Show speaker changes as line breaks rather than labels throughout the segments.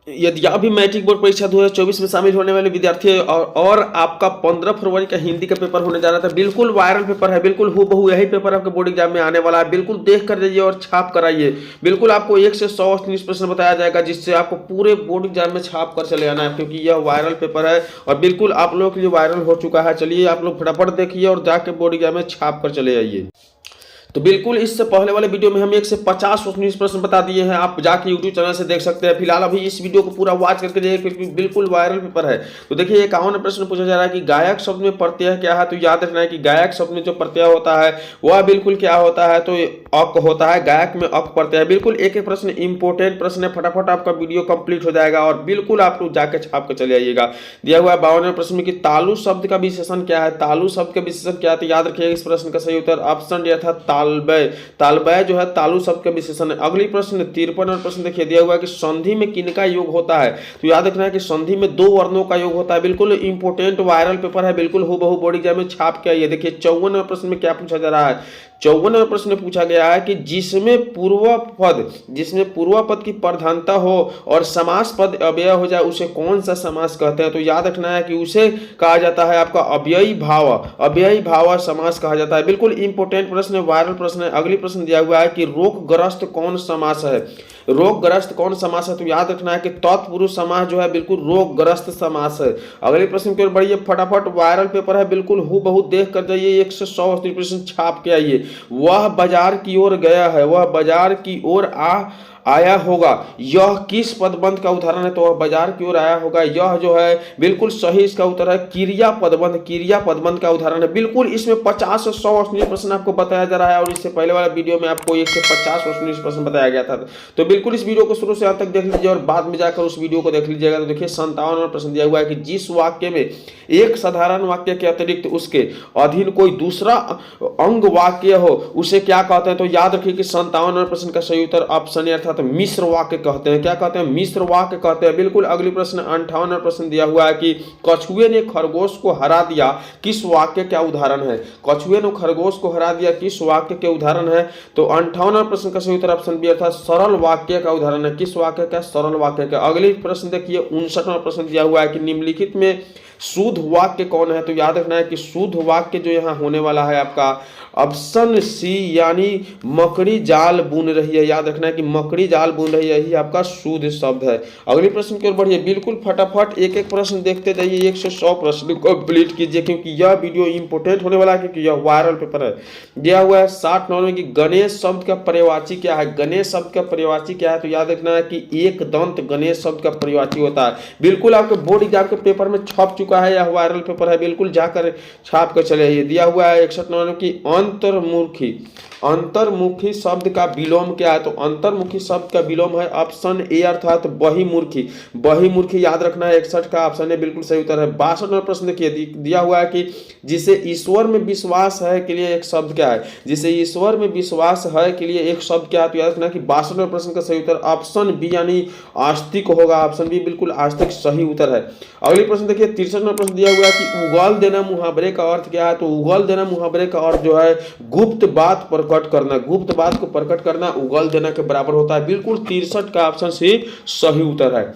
यदि आप भी मैट्रिक बोर्ड परीक्षा 2024 में शामिल होने वाले विद्यार्थी हैं और आपका 15 फरवरी का हिंदी का पेपर होने जा रहा था, बिल्कुल वायरल पेपर है, बिल्कुल हूबहू यही पेपर आपके बोर्ड एग्जाम में आने वाला है। बिल्कुल देख कर जाइए और छाप कर आइए। बिल्कुल आपको 1 से 100 19 प्रश्न बताया जाएगा, जिससे आपको पूरे बोर्ड एग्जाम में छाप कर चले आना है, क्योंकि यह वायरल पेपर है और बिल्कुल आप लोगों के लिए वायरल हो चुका है। चलिए आप लोग फटाफट देखिए और जाके बोर्ड एग्जाम में छाप कर चले आइए। तो बिल्कुल इससे पहले वाले वीडियो में हम 1 से 50 19 प्रश्न बता दिए हैं, आप जाके यूट्यूब चैनल से देख सकते हैं। फिलहाल अभी इस वीडियो को पूरा वॉच करके देखिए, क्योंकि बिल्कुल वायरल पेपर है। तो देखिए 51 प्रश्न पूछा जा रहा है कि गायक शब्द में प्रत्यय क्या है। तो याद रखना है कि गायक शब्द में जो प्रत्यय होता है वह बिल्कुल क्या होता है, तो अक होता है। गायक में अक प्रत्यय है। बिल्कुल एक एक प्रश्न इंपोर्टेंट प्रश्न है, फटाफट आपका वीडियो कंप्लीट हो जाएगा और बिल्कुल आप लोग जाके छाप कर चले आइएगा। दिया हुआ है 52वें प्रश्न में कि तालु शब्द का विशेषण क्या है। तालु शब्द का विशेषण क्या है, तो याद रखिएगा इस प्रश्न का सही उत्तर ऑप्शन डी था तालबय। तालबय जो है तालु शब्द का विशेषण है। अगली प्रश्न 53वां प्रश्न देखिए, दिया हुआ है कि संधि में किनका योग होता है। तो याद रखना है कि संधि में 2 वर्णों का योग होता है। बिल्कुल इंपोर्टेंट वायरल पेपर है, बिल्कुल हूबहू बोर्ड एग्जाम में छाप के आइए। देखिए 54वें प्रश्न में क्या पूछा जा रहा है। 54वें प्रश्न पूछा गया है कि जिसमें पूर्व पद की प्रधानता हो और समास पद अव्यय हो जाए उसे कौन सा समास कहते हैं। तो याद रखना है कि उसे कहा जाता है आपका अव्ययी भाव समास कहा जाता है। बिल्कुल इंपोर्टेंट प्रश्न है, वायरल प्रश्न है। अगली प्रश्न दिया हुआ है कि रोगग्रस्त कौन समास है। रोगग्रस्त कौन समास है, तो याद रखना है कि तत्पुरुष समास जो है बिल्कुल रोगग्रस्त समास है। अगले प्रश्न की ओर बढ़िए, फटाफट वायरल पेपर है, बिल्कुल हूबहू देख कर जाइए। 1 से 100 प्रश्न छाप के आइए। वह बाजार की ओर गया है, वह बाजार की ओर आया होगा, यह किस पदबंध का उदाहरण है। तो वह बाजार की ओर आया होगा, यह जो है बिल्कुल सही इसका उत्तर है क्रिया पदबंध का उदाहरण है। बिल्कुल इसमें 50 से 100 प्रश्न आपको बताया जा रहा है और इससे पहले वाला वीडियो में आपको 1 से 50 प्रश्न बताया गया था। तो बिल्कुल इस वीडियो को शुरू से अंत तक देख लीजिए और बाद में जाकर उस वीडियो को देख लीजिएगा। तो देखिए 57वां प्रश्न दिया हुआ है कि जिस वाक्य में एक साधारण वाक्य के अतिरिक्त उसके अधीन कोई दूसरा अंग वाक्य हो उसे क्या कहते हैं। तो याद रखिए कि 57वां प्रश्न का सही उत्तर ऑप्शन ए अर्थात मिश्र वाक्य कहते हैं। क्या कहते हैं, मिश्र वाक्य कहते हैं। बिल्कुल अगली प्रश्न 58वां प्रश्न दिया हुआ है कि कछुए ने खरगोश को हरा दिया, किस वाक्य का उदाहरण है। कछुए ने खरगोश को हरा दिया किस वाक्य के उदाहरण है। तो 58वां प्रश्न का सही उत्तर ऑप्शन बी अर्थात सरल वाक्य का उदाहरण है। किस वाक्य का, सरल वाक्य का। अगली प्रश्न देखिए 59वां प्रश्न दिया हुआ है कि निम्नलिखित में शुद्ध वाक्य कौन है। तो याद रखना है कि शुद्ध वाक्य जो यहाँ होने वाला है आपका ऑप्शन सी, यानी मकड़ी जाल बुन रही है। याद रखना है कि मकड़ी जाल बुन रही है, यही आपका शुद्ध शब्द है। अगले प्रश्न की ओर बढ़िए, बिल्कुल फटाफट एक एक प्रश्न देखते जाइए। 1 से 100 प्रश्न कंप्लीट कीजिए, क्योंकि यह वीडियो इंपोर्टेंट होने वाला है, क्योंकि यह वायरल पेपर है। दिया हुआ है 60 नंबर में कि गणेश शब्द का पर्यायवाची क्या है। गणेश शब्द का पर्यायवाची क्या है, तो याद रखना है कि एक दंत गणेश शब्द का पर्यायवाची होता है। बिल्कुल आपके बोर्ड एग्जाम के पेपर में छप चुका है, यह वायरल पेपर है, बिल्कुल जाकर छाप कर चले आइए। दिया हुआ है 61 नंबर की अंतर्मुखी शब्द का विलोम क्या है। तो अंतर्मुखी शब्द का विलोम है ऑप्शन ए अर्थात बहिमुखी। याद रखना है 61 का ऑप्शन ए बिल्कुल सही उत्तर है। 62वां प्रश्न देखिए, दिया हुआ है कि जिसे ईश्वर में विश्वास है के लिए एक शब्द क्या है। जिसे ईश्वर में विश्वास है के लिए एक शब्द क्या है। तो याद रखना कि 62वें प्रश्न का सही उत्तर ऑप्शन बी यानी आस्तिक होगा। ऑप्शन बी बिल्कुल आस्तिक सही उत्तर है। अगली प्रश्न देखिए 63वां प्रश्न दिया हुआ है कि उगल देना मुहावरे का अर्थ क्या है। तो उगल देना मुहावरे का अर्थ जो है गुप्त बात प्रकट करना, गुप्त बात को प्रकट करना उगल देना के बराबर होता है। बिल्कुल 63 का ऑप्शन सी सही उत्तर है।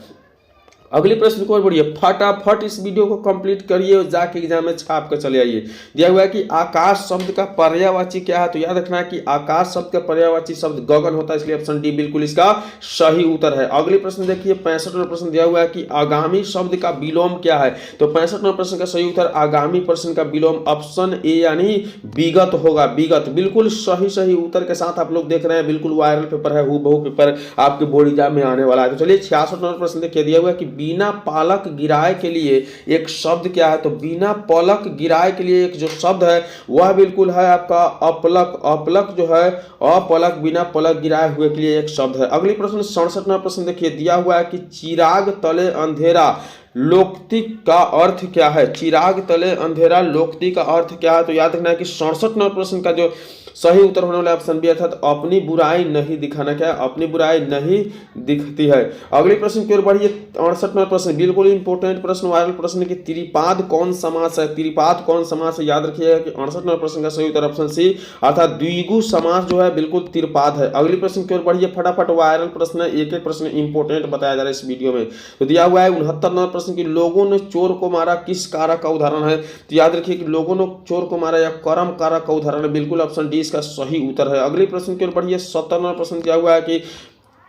अगली प्रश्न को बढ़िए, फटाफट इस वीडियो को कंप्लीट करिए और जाके एग्जाम में छाप कर चले आइए। दिया हुआ है कि आकाश शब्द का पर्यायवाची क्या है। तो याद रखना है कि आकाश शब्द का पर्यायवाची शब्द गगन होता है, इसलिए ऑप्शन डी बिल्कुल इसका सही उत्तर है। अगले प्रश्न देखिए 65वां प्रश्न दिया हुआ है कि आगामी शब्द का विलोम क्या है। तो 65वां प्रश्न का सही उत्तर आगामी प्रश्न का विलोम ऑप्शन ए यानी विगत होगा। विगत बिल्कुल सही उत्तर के साथ आप लोग देख रहे हैं, बिल्कुल वायरल पेपर है, हूबहू पेपर आपके बोर्ड एग्जाम में आने वाला है। तो चलिए 66वां प्रश्न देखिए, दिया हुआ है कि बिना पालक गिराए के लिए एक शब्द क्या है। तो बिना पलक गिराए के लिए एक जो शब्द है वह बिल्कुल है आपका अपलक। अपलक जो है अपलक, बिना पलक गिराए हुए के लिए एक शब्द है। अगली प्रश्न 67वां प्रश्न देखिए, दिया हुआ है कि चिराग तले अंधेरा लोकती का अर्थ क्या है? चिराग तले अंधेरा लोकती का अर्थ क्या है? तो याद रखना है कि 67 नंबर प्रश्न का जो सही उत्तर होने वाला ऑप्शन बी अर्थात अपनी बुराई नहीं दिखाना। क्या है? अपनी बुराई नहीं दिखती है। अगले प्रश्न की ओर बढ़िए। 68 नंबर प्रश्न बिल्कुल इंपोर्टेंट प्रश्न, वायरल प्रश्न की त्रिपाद कौन समास है? त्रिपाद कौन समास है? याद रखिएगा कि 68 नंबर प्रश्न का सही उत्तर ऑप्शन सी अर्थात द्विगु समास जो है बिल्कुल त्रिपाद है। अगले प्रश्न की ओर बढ़िए। फटाफट वायरल प्रश्न है, एक एक प्रश्न इंपोर्टेंट बताया जा रहा है इस वीडियो में। तो दिया हुआ है 69 नंबर प्रश्न की लोगों ने चोर को मारा किस कारक का उदाहरण है? तो याद रखिए कि लोगों ने चोर को मारा या कर्म कारक का उदाहरण है। बिल्कुल ऑप्शन डी इसका सही उत्तर है। अगले प्रश्न की ओर बढ़िए। 70 नंबर प्रश्न दिया हुआ है कि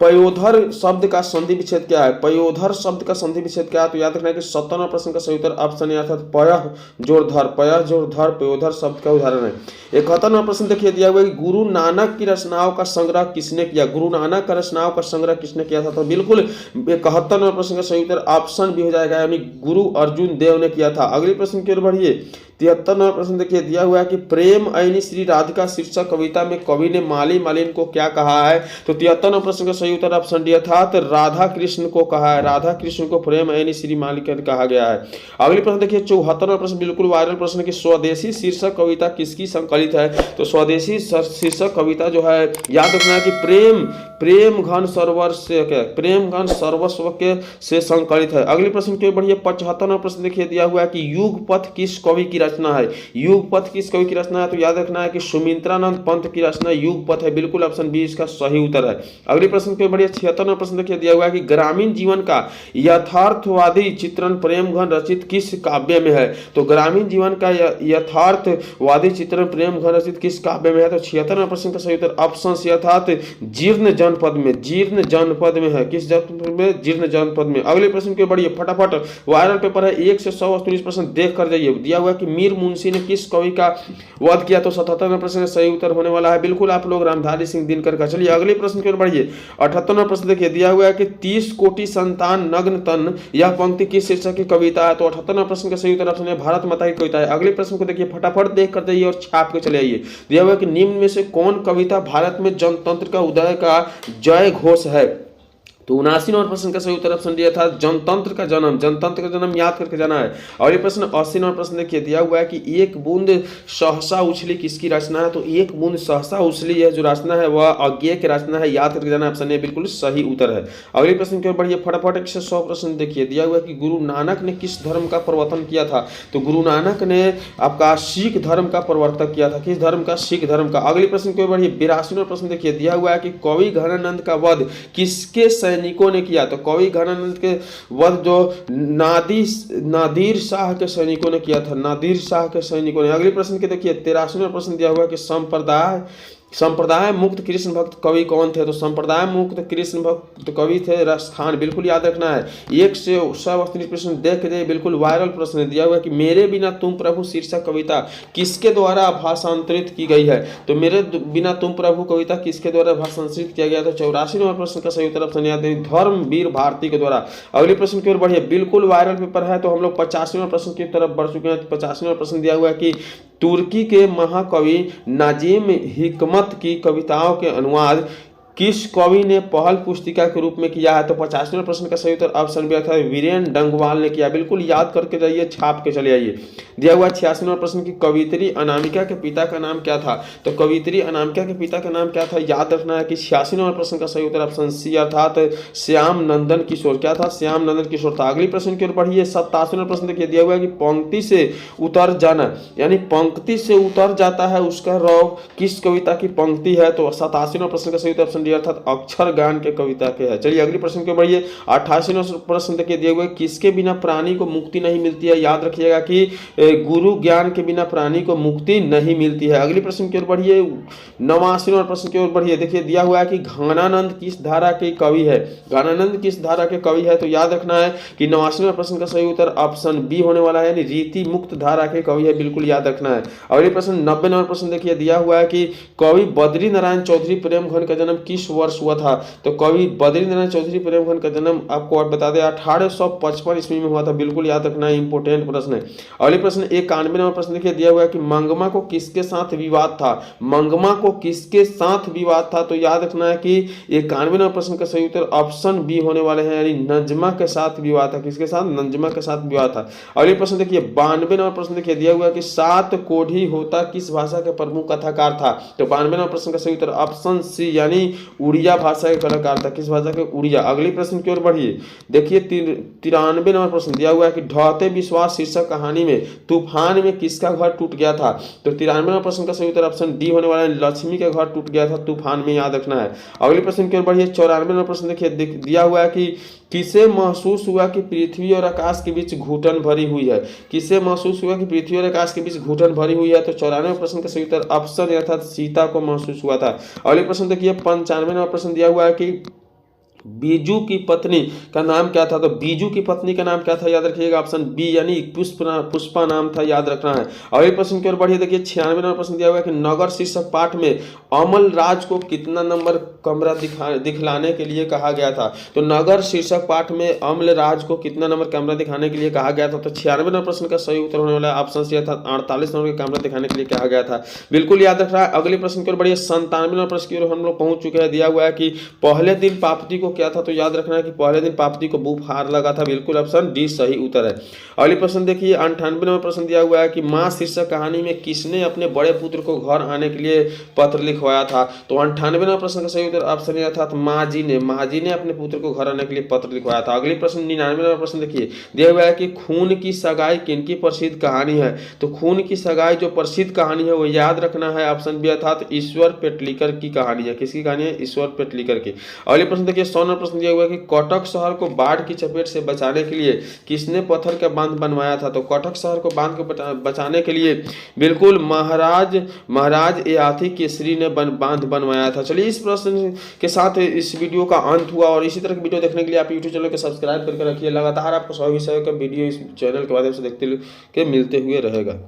पयोधर शब्द का संधि विच्छेद क्या है? पयोधर शब्द का संधि विच्छेद क्या है? तो याद रखना है कि 70 नंबर प्रश्न का सही उत्तर ऑप्शन ए अर्थात पयः जोड़ धर, पयः जोड़ धर पयोधर शब्द का उदाहरण है। 71 नंबर प्रश्न देखिए दिया हुआ है कि गुरु नानक की रचनाओं का संग्रह किसने किया? गुरु नानक का रचनाओं का संग्रह किसने किया था? तो बिल्कुल 71 नंबर प्रश्न का सही उत्तर ऑप्शन बी हो जाएगा, यानी गुरु अर्जुन देव ने किया था। अगले प्रश्न की ओर बढ़िए। 73 नंबर प्रश्न देखिए दिया हुआ है कि प्रेम ऐनी श्री राधिका शीर्षक कविता में कवि ने माली मालिन को क्या कहा है? तो 73 नंबर प्रश्न का सही उत्तर ऑप्शन डी अर्थात राधा कृष्ण को कहा है। राधा कृष्ण को प्रेम ऐनी श्री मालिक कहा गया है। अगले प्रश्न देखिए 74 नंबर प्रश्न बिल्कुल वायरल प्रश्न की स्वदेशी शीर्षक कविता किसकी संकलित है? तो स्वदेशी शीर्षक कविता जो है याद रखना है कि प्रेम घन सर्वस्व के से संकलित है। अगले प्रश्न के बढ़िए। 75 नंबर प्रश्न देखिए दिया हुआ है कि युगपथ किस कवि की रचना है? युगपथ किस कवि की रचना है? तो याद रखना है कि सुमित्रानंद पंत की रचना युगपथ है। बिल्कुल ऑप्शन बी इसका सही उत्तर है। अगले प्रश्न के बढ़िए। 76 नंबर प्रश्न देखिए दिया हुआ है कि ग्रामीण जीवन का यथार्थवादी चित्रण प्रेमघन रचित किस काव्य में है? तो ग्रामीण जीवन का यथार्थवादी चित्रण प्रेमघन रचित किस काव्य में है? तो 76 नंबर प्रश्न का सही उत्तर ऑप्शन सी अर्थात जीर्ण जनपद में है। किस जनपद में? जीर्ण जनपद में। अगले प्रश्न के बढ़िए फटाफट, वायरल पेपर है 1 से 100 वस्तु प्रश्न देख कर जाइए। दिया हुआ है कि मीर मुंशी ने किस कवि का वध किया? तो 77 नंबर प्रश्न का सही उत्तर होने वाला है बिल्कुल आप लोग रामधारी सिंह दिनकर का। चलिए अगले प्रश्न की ओर बढ़िए। 78 नंबर प्रश्न देखिए दिया हुआ है कि 30 कोटि संतान नग्न तन यह पंक्ति किस शीर्षक की कविता है? तो 78 नंबर प्रश्न का सही उत्तर ऑप्शन है भारत माता की कविता है। अगले प्रश्न को देखिए फटाफट देख कर जाइए और छाप के चले आइए। दिया हुआ है कि निम्न में से कौन कविता भारत में जनतंत्र का उदय का जय घोष है? तो 79 नंबर प्रश्न का सही उत्तर ऑप्शन दिया था जनतंत्र का जन्म याद करके जाना है। और ये प्रश्न 80 नंबर प्रश्न देखिए दिया हुआ है कि एक बूंद सहसा उछली किसकी रचना है? तो एक बूंद सहसा उछली यह जो रचना है वह अज्ञेय की रचना है। याद करके जाना ऑप्शन ए बिल्कुल सही उत्तर है। अगले प्रश्न की ओर बढ़िए फटाफट। 100 प्रश्न देखिए दिया हुआ है कि गुरु नानक ने किस धर्म का प्रवर्तन किया था? तो गुरु नानक ने आपका सिख धर्म का प्रवर्तन किया था। किस धर्म का? सिख धर्म का। अगले प्रश्न की ओर बढ़िए। 82 नंबर प्रश्न देखिए दिया हुआ है कि कवि घनानंद का वध किसके सैनिकों ने किया? तो कवि घनानंद के वध जो नादिर शाह के सैनिकों ने किया था। नादिर शाह के सैनिकों ने। अगले प्रश्न के देखिए 83वां प्रश्न दिया हुआ है कि संप्रदाय मुक्त कृष्ण भक्त कवि कौन थे? तो संप्रदाय मुक्त कृष्ण भक्त कवि थे राजस्थान। बिल्कुल याद रखना है। 1 से 100 प्रश्न देख के जाइए। बिल्कुल वायरल प्रश्न दिया हुआ है कि मेरे बिना तुम प्रभु शीर्षक कविता किसके द्वारा भाषांतरित की गई है? तो मेरे बिना तुम प्रभु कविता किसके द्वारा भाषांतरित किया गया? तो 84 नंबर प्रश्न का सही उत्तर ऑप्शन याद है धर्मवीर भारती के द्वारा। अगले प्रश्न की ओर बढ़िए। बिल्कुल वायरल पेपर है तो हम लोग 85वें प्रश्न की तरफ बढ़ चुके हैं। 85वां प्रश्न दिया हुआ है कि तुर्की के महाकवि नाजिम हिकमत की कविताओं के अनुवाद किस कवि ने पहल पुस्तिका के रूप में किया है? तो 85वें प्रश्न का सही उत्तर ऑप्शन बी था वीरेन डंगवाल ने किया। बिल्कुल याद करके जाइए, छाप के चले आइए। दिया हुआ 86वां प्रश्न की कवित्री अनामिका के पिता का नाम क्या था? तो कवित्री अनामिका के पिता का नाम क्या था? याद रखना है कि 86वां प्रश्न का सही उत्तर ऑप्शन सी अर्थात श्याम नंदन किशोर। क्या था? श्याम नंदन किशोर था। अगली प्रश्न की ओर बढ़िए। 87वां प्रश्न देखिए दिया हुआ है कि पंक्ति से उतर जाना, यानी पंक्ति से उतर जाता है उसका रौब किस कविता की पंक्ति है? तो 87वां प्रश्न का सही उत्तर ऑप्शन अर्थात अक्षर गान के कविता के है। चलिए अगली प्रश्न के बढ़िए। 88वां प्रश्न देखिए दिए हुए किसके बिना प्राणी को मुक्ति नहीं मिलती है? याद रखिएगा कि गुरु ज्ञान के बिना प्राणी को मुक्ति नहीं मिलती है। अगली प्रश्न की ओर बढ़िए। 89वां प्रश्न की ओर बढ़िए। देखिए दिया हुआ है कि घनानंद किस धारा के कवि है? घनानंद किस धारा के कवि है? तो याद रखना है कि 89वां प्रश्न का सही उत्तर ऑप्शन बी होने वाला है, यानी रीति मुक्त धारा के कवि है। बिल्कुल याद रखना है। अगले प्रश्न 90 नंबर प्रश्न देखिए दिया हुआ है कि कवि बद्री नारायण चौधरी प्रेमघन का जन्म किस किस वर्ष हुआ था? तो कवि बद्रीनारायण चौधरी प्रेमचंद का जन्म आपको और बता दें 1855 ईस्वी में हुआ था। बिल्कुल याद रखना है, इंपोर्टेंट प्रश्न है। अगले प्रश्न 91 नंबर प्रश्न देखिए, दिया हुआ है कि मंगमा को किसके साथ विवाद था? मंगमा को किसके साथ विवाद था? तो याद रखना है कि 91 नंबर प्रश्न का सही उत्तर ऑप्शन बी होने वाले हैं, यानी नजमा के साथ विवाद था। किसके साथ? नजमा के साथ विवाद था। अगले प्रश्न देखिए 92 नंबर प्रश्न देखिए, दिया हुआ है कि सात कोढ़ी होता किस भाषा के प्रमुख कथाकार था? तो 92 नंबर प्रश्न का सही उत्तर ऑप्शन सी यानी उड़िया भाषा के कलाकार था। किस भाषा के? उड़िया। अगली प्रश्न की ओर बढ़िए, देखिए 93 नंबर प्रश्न दिया हुआ है कि ढहते विश्वास शीर्षक कहानी में तूफान में किसका घर टूट गया था? तो 93 नंबर प्रश्न का सही उत्तर ऑप्शन डी होने वाला है, लक्ष्मी का घर टूट गया था तूफान में, याद रखना है। अगले प्रश्न की ओर बढ़िए 94 नंबर प्रश्न देखिए, दिया हुआ है कि किसे महसूस हुआ कि पृथ्वी और आकाश के बीच घुटन भरी हुई है? किसे महसूस हुआ कि पृथ्वी और आकाश के बीच घुटन भरी हुई है? तो 94 प्रश्न का सही उत्तर ऑप्शन अर्थात सीता को महसूस हुआ था। अगले प्रश्न देखिए 95 नंबर प्रश्न दिया हुआ है कि बीजू की पत्नी का नाम क्या था? तो बीजू की पत्नी का नाम क्या था? याद रखिएगा ऑप्शन बी यानी पुष्पा नाम था, याद रखना है। अगले प्रश्न की ओर बढ़िए, देखिए 96 नंबर प्रश्न दिया हुआ है कि नगर शीर्षक पाठ में अमल राज को कितना नंबर कमरा दिखलाने के लिए कहा गया था? तो नगर शीर्षक पाठ में अमल राज को कितना नंबर कमरा दिखाने के लिए कहा गया था? तो 96 नंबर प्रश्न का सही उत्तर होने वाला है ऑप्शन सी अर्थात 48 नंबर का कमरा दिखाने के लिए कहा गया था। बिल्कुल याद रख रहा है। अगले प्रश्न की ओर बढ़िए 97 नंबर प्रश्न की ओर हम लोग पहुंच चुके हैं। दिया हुआ है कि पहले दिन पापती को क्या था? तो याद रखना है कि पहले दिन पापती को बुखार लगा था। बिल्कुल ऑप्शन डी सही उत्तर है। अगले प्रश्न देखिए 98 नंबर प्रश्न दिया हुआ है कि मां शीर्षक कहानी में किसने अपने बड़े पुत्र को घर आने के लिए पत्र लिखवाया था? तो 98 नंबर प्रश्न का सही उत्तर ऑप्शन ए अर्थात मां जी ने अपने पुत्र को घर आने के लिए पत्र लिखवाया था। अगले प्रश्न 99 नंबर प्रश्न देखिए, दिया हुआ है कि खून की सगाई किनकी प्रसिद्ध कहानी है? तो खून की सगाई जो प्रसिद्ध कहानी है वो याद रखना है ऑप्शन बी अर्थात ईश्वर पेटलीकर की कहानी है। किसकी कहानी है? ईश्वर पेटलीकर की। अगले प्रश्न देखिए 100 नंबर प्रश्न दिया हुआ है कि कटक शहर को बाढ़ की चपेट से बचाने के लिए किसने पत्थर का बांध बनवाया था? तो कटक शहर को बांध को बचाने के लिए बिल्कुल महाराज याथी केसरी ने बांध बनवाया था। चलिए इस प्रश्न के साथ इस वीडियो का अंत हुआ और इसी तरह की वीडियो देखने के लिए आप यूट्यूब चैनल को सब्सक्राइब करके रखिए। लगातार आपको सभी विषयों का वीडियो इस चैनल के माध्यम से देखते मिलते हुए रहेगा।